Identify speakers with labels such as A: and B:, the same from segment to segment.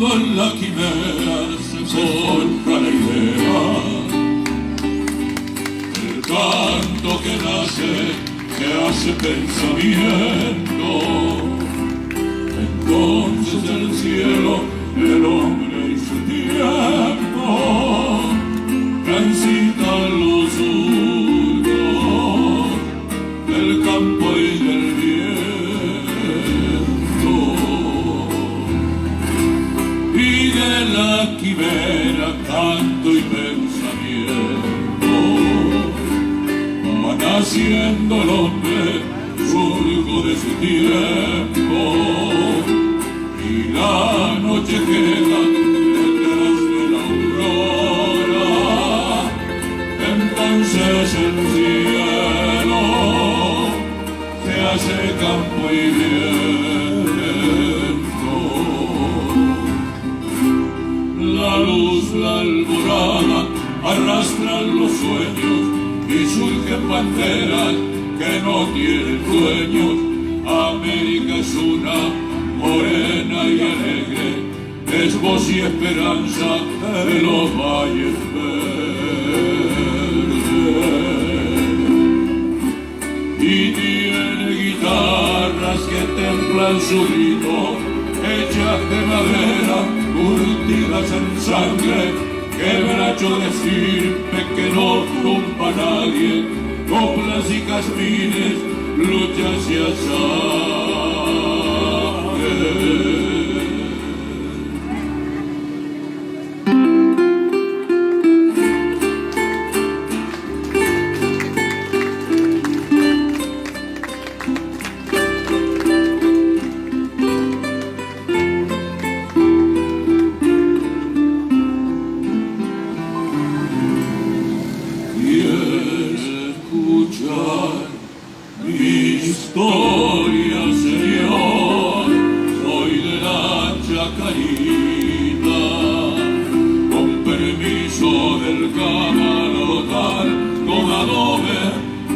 A: cuando en la quimera se forja la idea, el canto que nace, que hace pensamiento, entonces el cielo, el hombre y su tiempo transitan los surcos del campo y del viento, y de la quimera canto y pensamiento va naciendo el hombre, surco de su tiempo, y la noche queda detrás de la aurora. Entonces el cielo se hace campo y viento. La luz, la alborada arrastran los sueños y surgen banderas que no tienen dueños. América es una, morena y alegre, es voz y esperanza de los valles verdes. Y tiene guitarras que templan su grito, hechas de madera, curtidas en sangre, quebracho de estirpe que no rompa a nadie, coplas y jazmines, luchas y azares. Mi historia, Señor, soy de la Chacarita, con permiso del camarotal, con adobe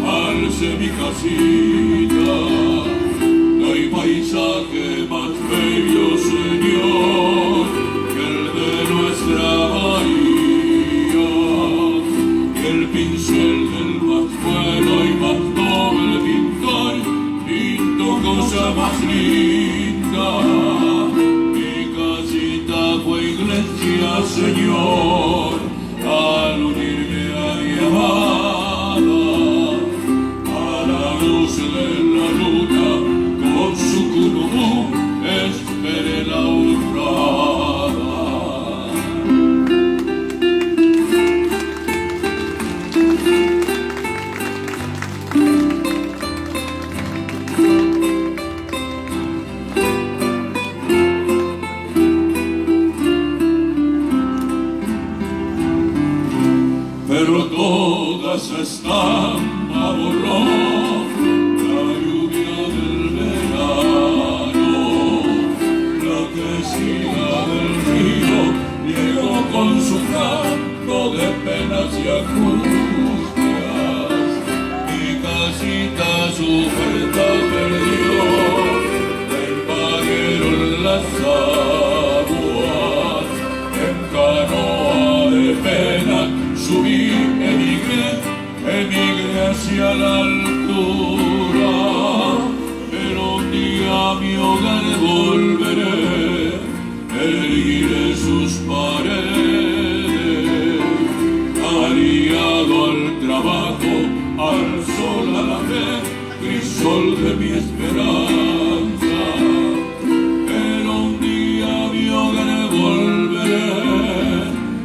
A: alce mi casita. No hay paisaje más bello, Señor, que el de nuestra bahía, y el pincel del más bueno y más noble pintor pinto cosa más linda. Mi casita fue iglesia, Señor, al unirme a mi amada, a la luz de la luna con su curumú esperé la honrada. Pero todas están a borrón, la lluvia del verano, la crecida del río llegó con su canto de penas y angustias. Mi casita su oferta perdió, el paguero en las aguas, en canoa de pena subí, emigré hacia la altura, pero un día a mi hogar volveré, erguiré sus paredes, aliado al trabajo, al sol, a la fe, crisol de mi esperanza. Pero un día a mi hogar volveré,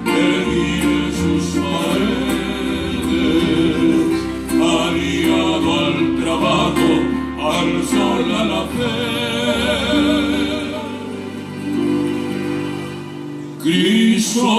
A: erguiré sus paredes, aliado al trabajo, al sol, a la fe. Cristo